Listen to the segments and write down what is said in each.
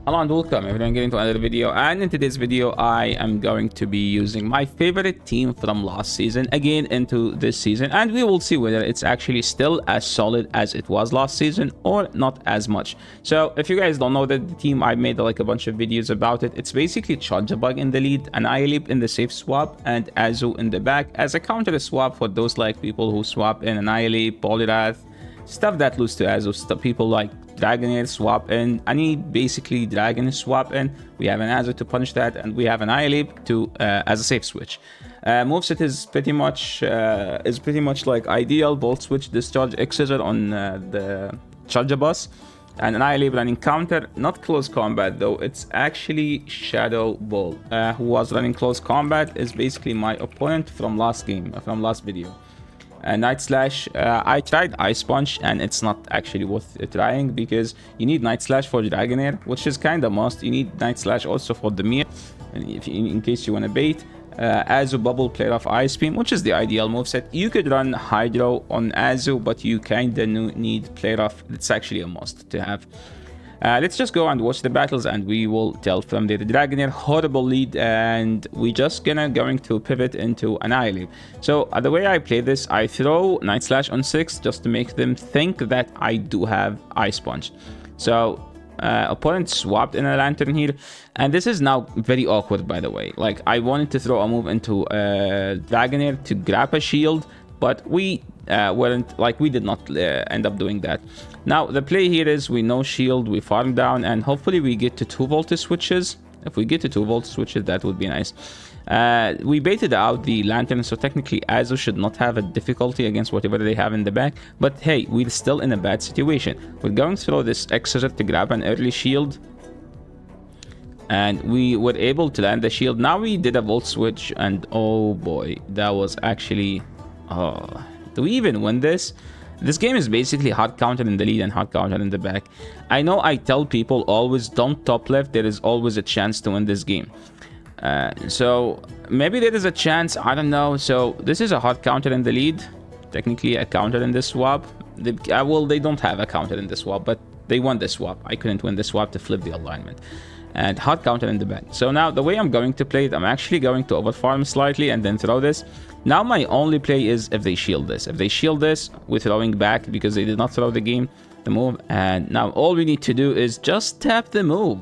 Hello and welcome everyone, getting to another video, and in today's video I am going to be using my favorite team from last season again into this season, and we will see whether it's actually still as solid as it was last season or not as much. So if you guys don't know the team, I made like a bunch of videos about it. It's basically Charjabug in the lead, Annihilape in the safe swap, and Azu in the back as a counter swap for those like people who swap in Annihilape, Poliwrath, stuff that lose to Azu, stuff people like Dragonair swap in, any basically dragon swap in. We have an Azu to punish that, and we have an Annihilape to as a safe switch. Moveset is pretty much like ideal Volt Switch, Discharge, Exeter on the Charjabus, and an Annihilape running counter. Not close combat though, it's actually Shadow Ball, who was running close combat, is basically my opponent from last video. Night Slash, I tried Ice Punch and it's not actually worth trying because you need Night Slash for Dragonair, which is kind of must. You need Night Slash also for the Mir, and in case you want to bait. Azu Bubble, Player of Ice Beam, which is the ideal moveset. You could run Hydro on Azu, but you kind of need Player of. It's actually a must to have. Let's just go and watch the battles and we will tell from there. The Dragonair, horrible lead, and we just going to pivot into Annihilape. So the way I play this, I throw Night Slash on 6 just to make them think that I do have Ice Punch. So opponent swapped in a Lantern here, and this is now very awkward, by the way. Like, I wanted to throw a move into Dragonair to grab a shield, but we we did not end up doing that. Now the play here is we no shield, we farm down, and hopefully we get to 2 voltage switches. If we get to 2 voltage switches, that would be nice. We baited out the Lantern, so technically Azu should not have a difficulty against whatever they have in the back, but hey, we're still in a bad situation. We're going to throw this Exeter to grab an early shield, and we were able to land the shield. Now we did a volt switch, and oh boy, that was actually... do we even win this? This game is basically hard counter in the lead and hard counter in the back. I know I tell people always don't top left, there is always a chance to win this game. So maybe there is a chance, I don't know. So this is a hard counter in the lead, technically a counter in this swap. They don't have a counter in this swap, but they won this swap. I couldn't win this swap to flip the alignment. And hard counter in the back. So now the way I'm going to play it, I'm actually going to overfarm slightly and then throw this. Now my only play is if they shield this. If they shield this, we're throwing back because they did not throw the move. And now all we need to do is just tap the move.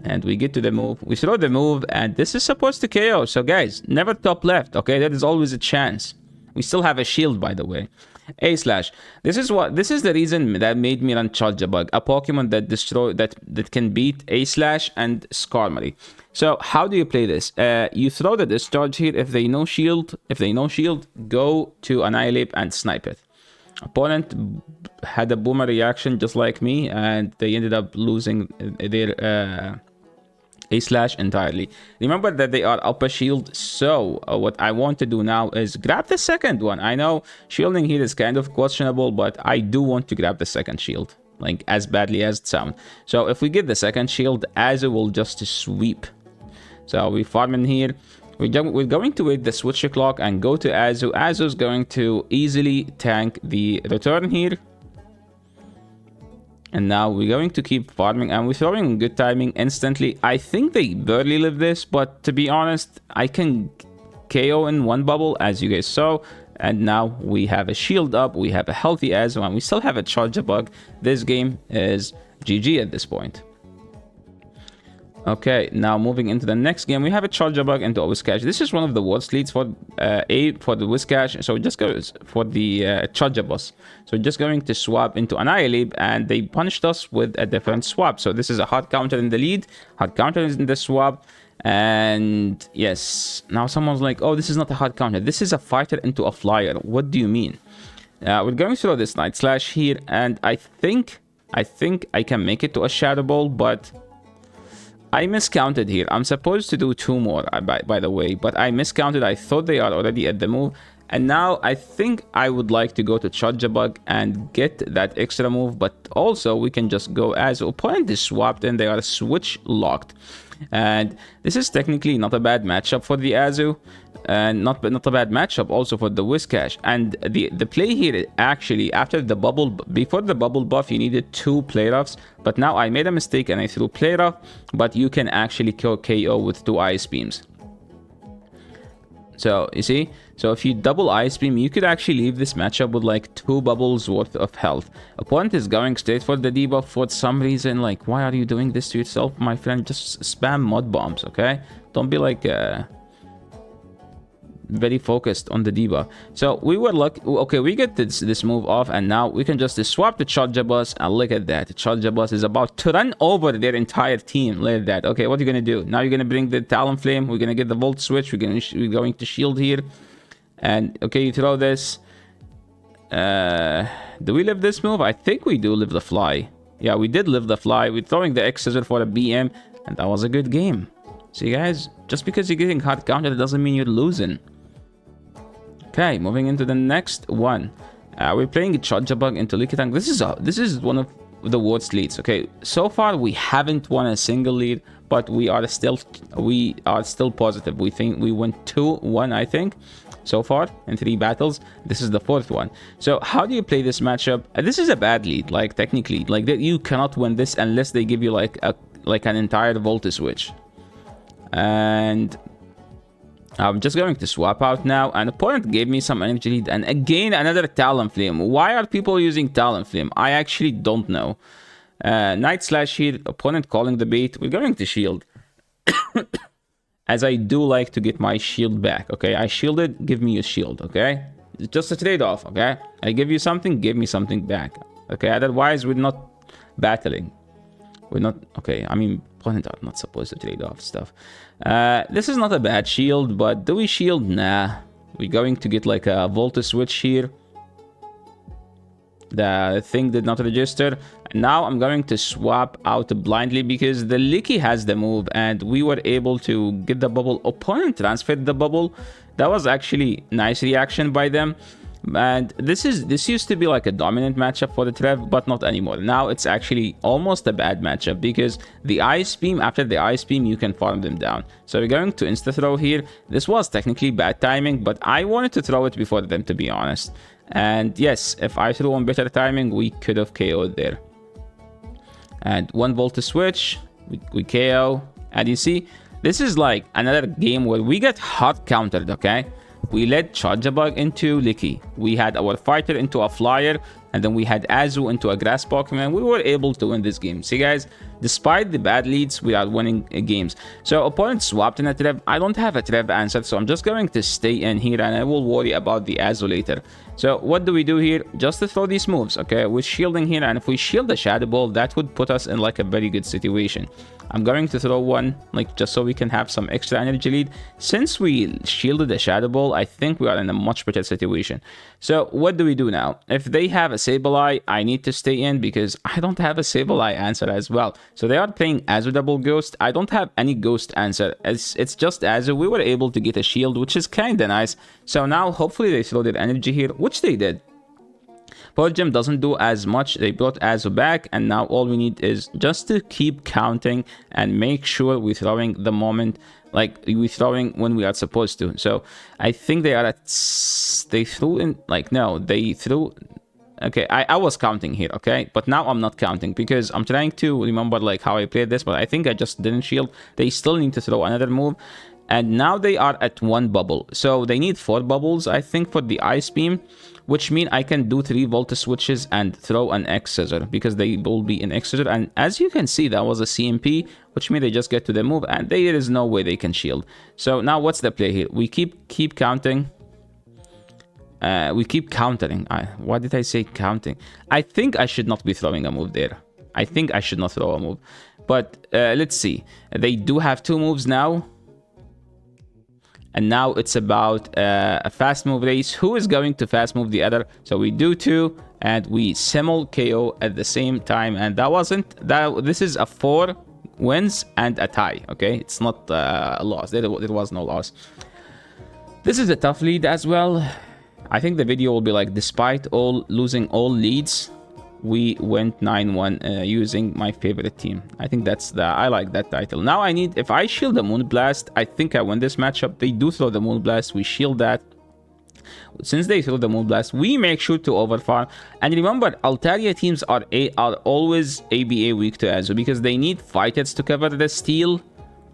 And we get to the move. We throw the move, and this is supposed to KO. So guys, never top left, okay? There is always a chance. We still have a shield, by the way. A slash. This is the reason that made me run Charjabug, a Pokemon that can beat A slash and Skarmory. So how do you play this? You throw the discharge here. If they no shield, go to Annihilape and snipe it. Opponent had a boomer reaction just like me, and they ended up losing their A slash entirely. Remember that they are up a shield, so what I want to do now is grab the second one. I know shielding here is kind of questionable, but I do want to grab the second shield, like as badly as it sounds. So if we get the second shield, Azu will just sweep. So we farm in here. We're going to wait the switch clock and go to Azu. Azu is going to easily tank the return here. And now we're going to keep farming, and we're throwing good timing instantly. I think they barely live this, but to be honest, I can KO in one bubble, as you guys saw. And now we have a shield up, we have a healthy Azu, and we still have a Charjabug. This game is GG at this point. Okay, now moving into the next game, we have a Charjabug into a Whiscash. This is one of the worst leads for the Whiscash, so it just goes for the Charjabus. So just going to swap into Annihilape, and they punished us with a different swap. So this is a hard counter in the lead, hard counter is in the swap, and yes, now someone's like, oh, this is not a hard counter, this is a fighter into a flyer. What do you mean? We're going to throw this Night Slash here, and I think I can make it to a Shadow Ball, but I miscounted here. I'm supposed to do 2 more, by the way, but I miscounted. I thought they are already at the move. And now I think I would like to go to Charge Bug and get that extra move, but also we can just go as opponent is swapped and they are switch locked. And this is technically not a bad matchup for the Azu, and not a bad matchup also for the Whiscash. And the play here actually after the bubble, before the bubble buff, you needed 2 play roughs, but now I made a mistake and I threw play rough, but you can actually kill KO with 2 ice beams. So you see, so if you double ice beam, you could actually leave this matchup with like 2 bubbles worth of health. Opponent is going straight for the debuff for some reason. Like, why are you doing this to yourself, my friend? Just spam mud bombs, okay? Don't be like very focused on the debuff. So we were lucky. Okay, we get this move off, and now we can just swap the Charger Bus, and look at that. The Charger Bus is about to run over their entire team. Look at that. Okay, what are you gonna do? Now you're gonna bring the Talonflame. We're gonna get the Volt Switch. We're going to shield here, and okay, you throw this. Do we live this move? I think we do live the fly. Yeah, we did live the fly. We're throwing the X Scissor for a BM, and that was a good game. See, guys, just because you're getting hard counted doesn't mean you're losing. Okay, moving into the next one. We're playing Charger Bug into Lickitung. This is one of the worst leads. Okay, so far we haven't won a single lead, but we are still positive. We think we won 2-1, I think, so far in 3 battles. This is the 4th one. So how do you play this matchup? This is a bad lead, like technically, like that you cannot win this unless they give you like an entire Volta switch. And I'm just going to swap out now. An opponent gave me some energy lead, and again another Talonflame. Why are people using Talonflame? I actually don't know. Night Slash here, opponent calling the bait. We're going to shield. As I do like to get my shield back, okay? I shielded, give me a shield, okay? It's just a trade-off, okay? I give you something, give me something back, okay? Otherwise, we're not battling. We're not, okay, I mean, opponents are not supposed to trade off stuff. This is not a bad shield, but do we shield? Nah. We're going to get like a Volta switch here. The thing did not register. Now I'm going to swap out blindly because the Licky has the move and we were able to get the bubble. Opponent transferred the bubble. That was actually nice reaction by them. And this used to be like a dominant matchup for the Trev, but not anymore. Now it's actually almost a bad matchup because the Ice Beam, after the Ice Beam, you can farm them down. So we're going to insta-throw here. This was technically bad timing, but I wanted to throw it before them, to be honest. And yes, if I threw on better timing, we could have KO'd there. And 1 Volta switch, we KO. And you see, this is like another game where we get hard countered, okay? We led Charger Bug into Licky. We had our fighter into a flyer, and then we had Azu into a grass Pokemon. We were able to win this game. See, guys, despite the bad leads, we are winning games. So opponent swapped in a Trev. I don't have a Trev answer, so I'm just going to stay in here, and I will worry about the Azu later. So what do we do here? Just to throw these moves, okay? We're shielding here, and if we shield the Shadow Ball, that would put us in like a very good situation. I'm going to throw one, like just so we can have some extra energy lead. Since we shielded the Shadow Ball, I think we are in a much better situation. So what do we do now? If they have a Sableye, I need to stay in because I don't have a Sableye answer as well. So they are playing Azu double Ghost. I don't have any Ghost answer. It's just Azu. We were able to get a shield, which is kind of nice. So now hopefully they throw their energy here, which they did. Pearl Gem doesn't do as much. They brought Azu back, and now all we need is just to keep counting and make sure we're throwing the moment, like we're throwing when we are supposed to. So I think they are at, they threw in, like, no, they threw, okay, I was counting here, okay, but now I'm not counting because I'm trying to remember like how I played this, but I think I just didn't shield. They still need to throw another move, and now they are at 1 bubble, so they need 4 bubbles, I think, for the Ice Beam, which mean I can do 3 Volta switches and throw an X Scissor because they will be in X Scissor. And as you can see, that was a CMP, which means they just get to the move and there is no way they can shield. So now what's the play here? We keep counting. We keep countering. Why did I say counting? I think I should not be throwing a move there. I think I should not throw a move. But let's see. They do have 2 moves now. And now it's about a fast move race. Who is going to fast move the other? So we do 2 and we simul KO at the same time. And that wasn't that. This is a 4 wins and a tie. Okay, it's not a loss. There was no loss. This is a tough lead as well. I think the video will be like, despite all losing all leads, we went 9-1 using my favorite team. I think I like that title. Now I need, if I shield the Moonblast, I think I win this matchup. They do throw the Moonblast, we shield that. Since they throw the Moonblast, we make sure to overfarm. And remember, Altaria teams are always ABA weak to Azu because they need fighters to cover the steal.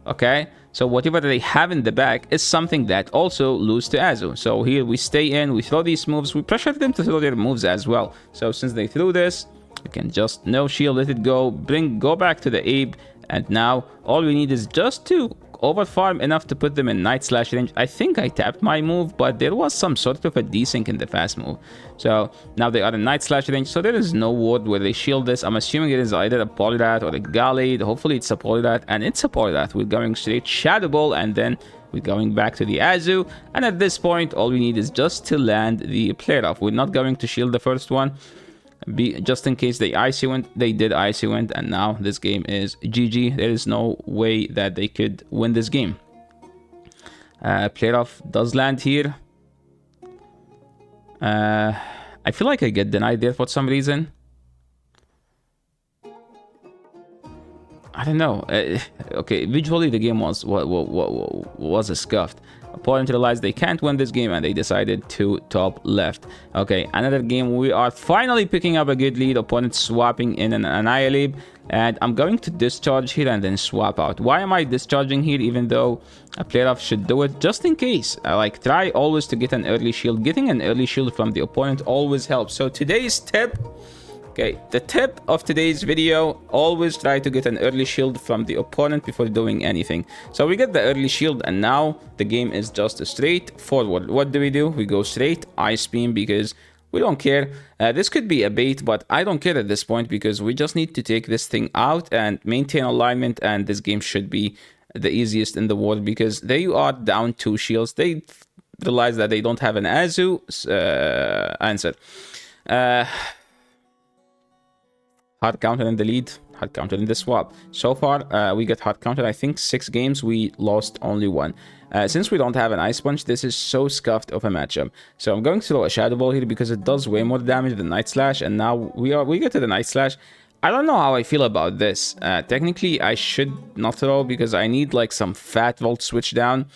Okay, so whatever they have in the back is something that also lose to Azu. So here we stay in, we throw these moves, we pressure them to throw their moves as well. So since they threw this, we can just no shield, let it go, go back to the Abe, and now all we need is just to overfarm enough to put them in Night Slash range. I think I tapped my move, but there was some sort of a desync in the fast move. So now they are in Night Slash range, so there is no ward where they shield this. I'm assuming it is either a Polyrat or a Gallade. Hopefully it's a Polyrat, and it's a Polyrat. We're going straight Shadow Ball, and then we're going back to the Azu. And at this point, all we need is just to land the player off. We're not going to shield the first one. Just in case they icy went, they did icy went, and now this game is GG. There is no way that they could win this game. Player off does land here. I feel like I get denied there for some reason. I don't know. Okay, visually the game was a scuffed. Opponent realized they can't win this game and they decided to top left. Okay, another game. We are finally picking up a good lead. Opponent swapping in an Annihilape, and I'm going to discharge here and then swap out. Why am I discharging here even though a player off should do it? Just in case. Like, try always to get an early shield. Getting an early shield from the opponent always helps. So today's tip. Okay, the tip of today's video, always try to get an early shield from the opponent before doing anything. So we get the early shield, and now the game is just straight forward. What do? We go straight Ice Beam because we don't care. This could be a bait, but I don't care at this point because we just need to take this thing out and maintain alignment, and this game should be the easiest in the world because they are down 2 shields. They realize that they don't have an Azu answer. Hard counter in the lead, hard counter in the swap. So far, we get hard counter. I think 6 games, we lost only 1. Since we don't have an Ice Punch, this is so scuffed of a matchup. So I'm going to throw a Shadow Ball here because it does way more damage than Night Slash. And now we get to the Night Slash. I don't know how I feel about this. Technically, I should not throw because I need like some fat Volt switch down.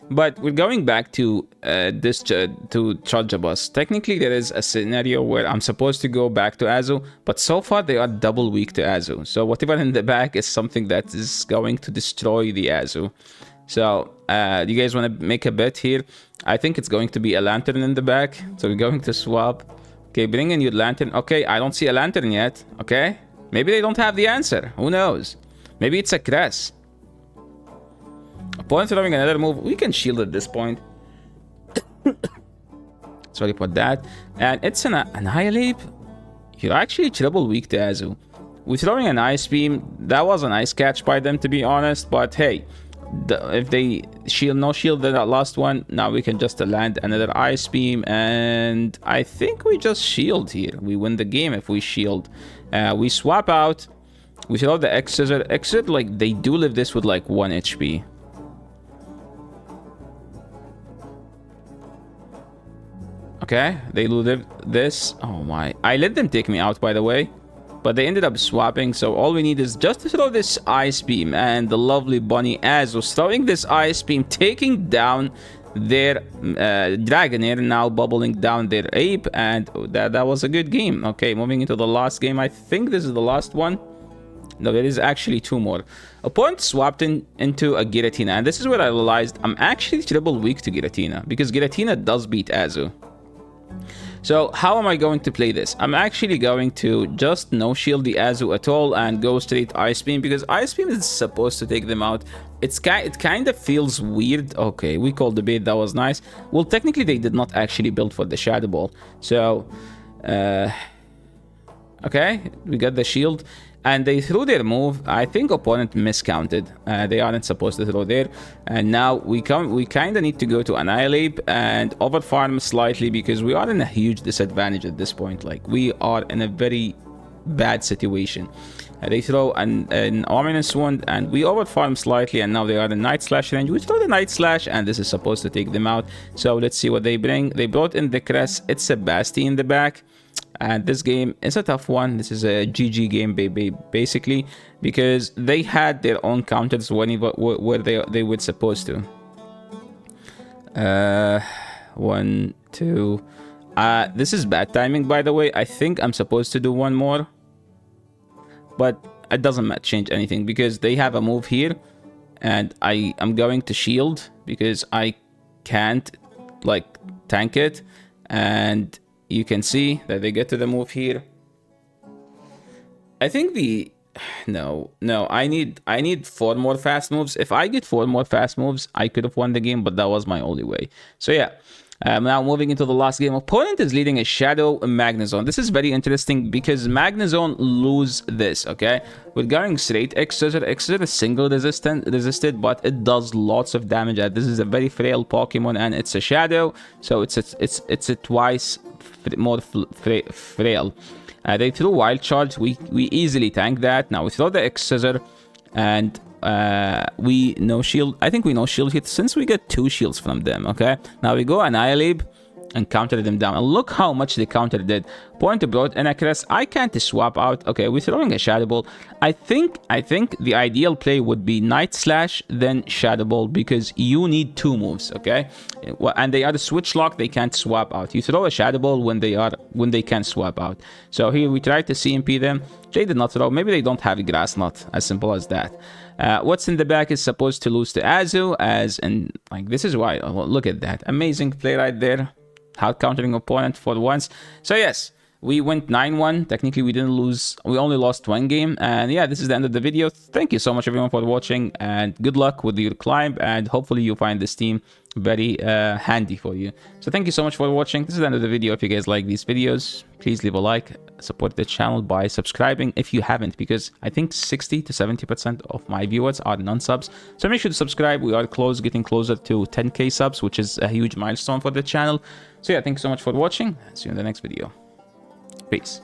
But we're going back to to Charjabus. Technically, there is a scenario where I'm supposed to go back to Azu, but so far they are double weak to Azu. So whatever in the back is something that is going to destroy the Azu. So you guys want to make a bet here? I think it's going to be a Lantern in the back. So we're going to swap. Okay, bring in your Lantern. Okay, I don't see a Lantern yet. Okay, maybe they don't have the answer. Who knows? Maybe it's a Cress. Opponent throwing another move. We can shield at this point. Sorry for that. And it's an Annihilape. You're actually triple weak to Azu. We're throwing an Ice Beam. That was a nice catch by them, to be honest. But hey, if they shield, no shield in that last one, now we can just land another Ice Beam. And I think we just shield here. We win the game if we shield. We swap out. We throw the X-Scissor. X-Scissor, like, they do live this with like 1 HP. Okay, they looted this. Oh my. I let them take me out, by the way. But they ended up swapping, so all we need is just to throw this Ice Beam. And the lovely Bunny Az was throwing this Ice Beam, taking down their Dragonair, now bubbling down their Ape. And that was a good game. Okay, moving into the last game. I think this is the last one. No, there is actually 2 more. Opponent swapped into a Giratina. And this is where I realized I'm actually triple weak to Giratina. Because Giratina does beat Azu. So how am I going to play this? I'm actually going to just no shield the Azu at all and go straight Ice Beam because Ice Beam is supposed to take them out. It kind of feels weird. Okay, we called the bait. That was nice. Well, technically they did not actually build for the Shadow Ball. So, okay, we got the shield. And they threw their move. I think opponent miscounted. They aren't supposed to throw there. And now we kind of need to go to Annihilape and overfarm slightly because we are in a huge disadvantage at this point. Like, we are in a very bad situation. They throw an Ominous Wound, and we overfarm slightly, and now they are in Night Slash range. We throw the Night Slash, and this is supposed to take them out. So let's see what they bring. They brought in the Crest. It's a Basti in the back. And this game is a tough one. This is a GG game, basically, because they had their own counters where they were supposed to. 1, 2. This is bad timing, by the way. I think I'm supposed to do one more, but it doesn't change anything because they have a move here, and I am going to shield because I can't like tank it, and you can see that they get to the move here. I think no, I need 4 more fast moves. If I get 4 more fast moves, I could have won the game, but that was my only way. So yeah. Now moving into the last game, opponent is leading a Shadow Magnezone. This is very interesting because Magnezone lose this, okay? We're going straight X-Scissor. X-Scissor is single resisted, but it does lots of damage. This is a very frail Pokemon, and it's a Shadow, so it's a twice more frail. They threw Wild Charge. We easily tank that. Now we throw the X-Scissor, and we no shield. I think we no shield hit since we get 2 shields from them. Okay, now we go Annihilape and counter them down, and look how much the counter did. Point brought in a Crest. I can't swap out. Okay, we're throwing a Shadow Ball. I think the ideal play would be Night Slash then Shadow Ball because you need 2 moves. Okay, and they are the switch lock. They can't swap out. You throw a Shadow Ball when they can swap out. So here we tried to CMP them. They did not throw. Maybe they don't have a Grass Knot. As simple as that. What's in the back is supposed to lose to Azu, and like this is why. Oh, look at that amazing play right there. Hard countering opponent for once. So yes, we went 9-1. Technically, we didn't lose. We only lost 1 game. And yeah, this is the end of the video. Thank you so much, everyone, for watching. And good luck with your climb. And hopefully, you find this team very handy for you. So thank you so much for watching. This is the end of the video. If you guys like these videos, please leave a like. Support the channel by subscribing if you haven't, because I think 60 to 70% of my viewers are non-subs. So make sure to subscribe. We are getting closer to 10k subs, which is a huge milestone for the channel. So yeah, thank you so much for watching. See you in the next video. Peace.